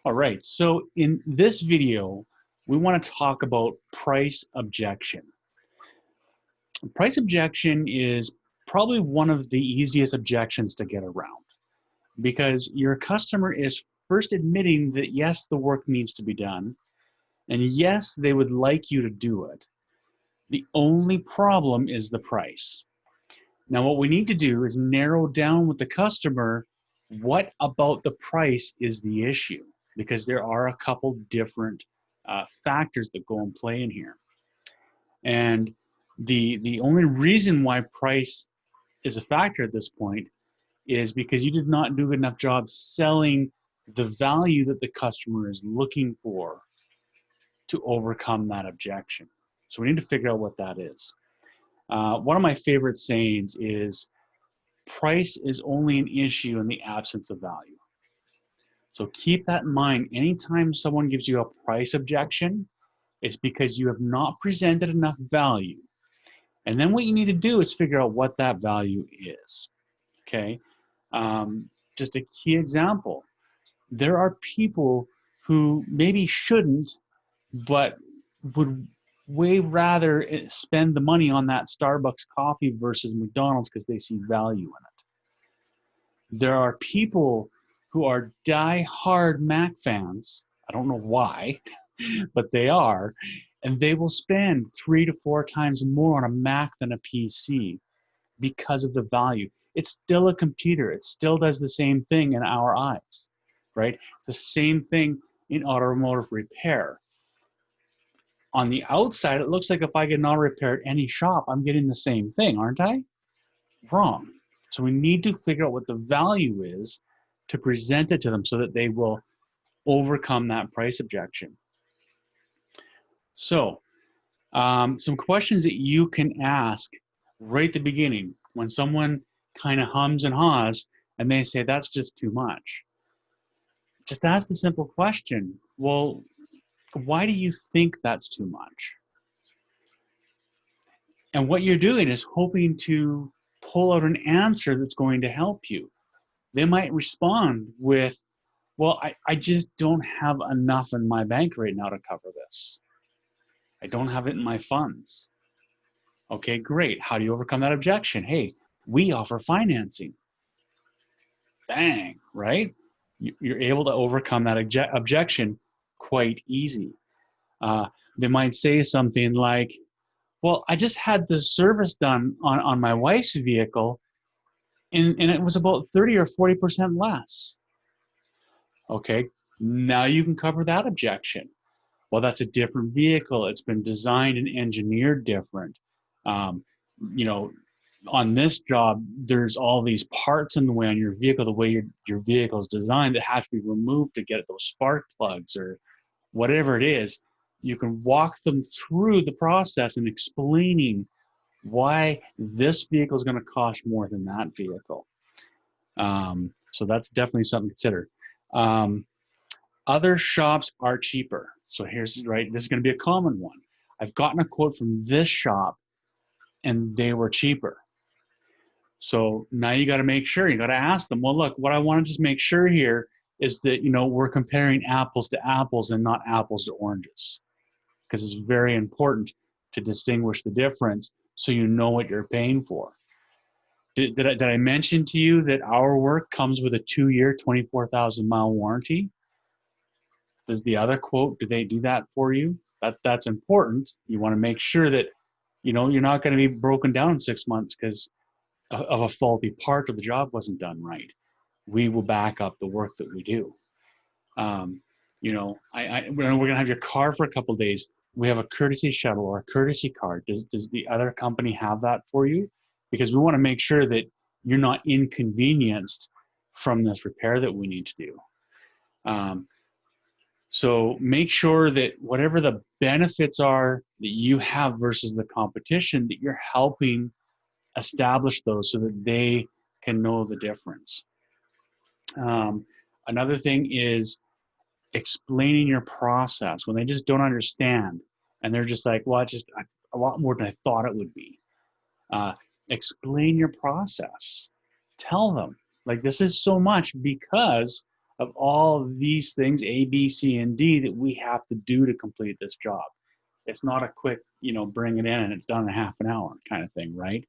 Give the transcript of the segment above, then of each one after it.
All right, so in this video, we want to talk about price objection. Price objection is probably one of the easiest objections to get around because your customer is first admitting that yes, the work needs to be done, and yes, they would like you to do it. The only problem is the price. Now, what we need to do is narrow down with the customer what about the price is the issue, because there are a couple different factors that go and play in here. And the only reason why price is a factor at this point is because you did not do a good enough job selling the value that the customer is looking for to overcome that objection. So we need to figure out what that is. One of my favorite sayings is price is only an issue in the absence of value. So keep that in mind. Anytime someone gives you a price objection, it's because you have not presented enough value. And then what you need to do is figure out what that value is. Okay. Just a key example. There are people who maybe shouldn't, but would way rather spend the money on that Starbucks coffee versus McDonald's because they see value in it. There are people who are die-hard Mac fans. I don't know why, but they are, and they will spend 3 to 4 times more on a Mac than a PC because of the value. It's still a computer. It still does the same thing in our eyes, right? It's the same thing in automotive repair. On the outside, it looks like if I get an auto repair at any shop, I'm getting the same thing, aren't I? Wrong. So we need to figure out what the value is to present it to them so that they will overcome that price objection. So some questions that you can ask right at the beginning when someone kind of hums and haws and they say, that's just too much. Just ask the simple question, well, why do you think that's too much? And what you're doing is hoping to pull out an answer that's going to help you. They might respond with, well, I just don't have enough in my bank right now to cover this. I don't have it in my funds. Okay, great. How do you overcome that objection? Hey, we offer financing. Bang, right? You're able to overcome that objection quite easy. They might say something like, well, I just had the service done on my wife's vehicle and it was about 30 or 40% less. Okay, now you can cover that objection. Well, that's a different vehicle. It's been designed and engineered different. Um, you know, on this job, there's all these parts in the way on your vehicle, the way your vehicle is designed that have to be removed to get those spark plugs or whatever it is. You can walk them through the process and explaining why this vehicle is going to cost more than that vehicle. So that's definitely something to consider. Other shops are cheaper. So here's, right, this is going to be a common one. I've gotten a quote from this shop and they were cheaper. So now you got to make sure, you got to ask them, well, look, what I want to just make sure here is that, we're comparing apples to apples and not apples to oranges, because it's very important to distinguish the difference so you know what you're paying for. Did I mention to you that our work comes with a 2-year, 24,000-mile warranty? Does the other quote, do they do that for you? That's important. You want to make sure that, you're not going to be broken down in 6 months because of a faulty part or the job wasn't done right. We will back up the work that we do. We're going to have your car for a couple of days. We have a courtesy shuttle or a courtesy car. Does the other company have that for you? Because we want to make sure that you're not inconvenienced from this repair that we need to do. So make sure that whatever the benefits are that you have versus the competition, that you're helping establish those so that they can know the difference. Another thing is explaining your process when they just don't understand and they're just like, well, it's just a lot more than I thought it would be. Explain your process. Tell them, like, this is so much because of all of these things, A, B, C, and D, that we have to do to complete this job. It's not a quick, bring it in and it's done in half an hour kind of thing, right?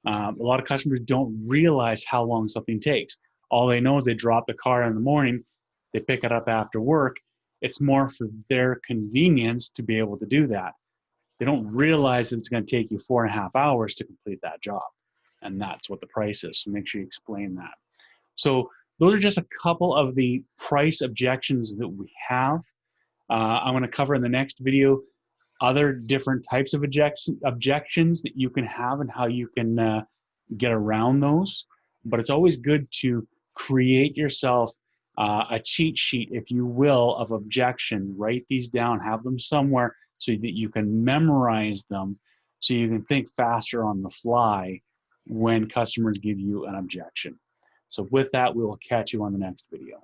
A lot of customers don't realize how long something takes. All they know is they drop the car in the morning, they pick it up after work. It's more for their convenience to be able to do that. They don't realize that it's going to take you 4.5 hours to complete that job. And that's what the price is. So make sure you explain that. So those are just a couple of the price objections that we have. I'm going to cover in the next video other different types of objections that you can have and how you can get around those. But it's always good to create yourself a cheat sheet, if you will, of objections. Write these down, have them somewhere so that you can memorize them, so you can think faster on the fly when customers give you an objection. So with that, we will catch you on the next video.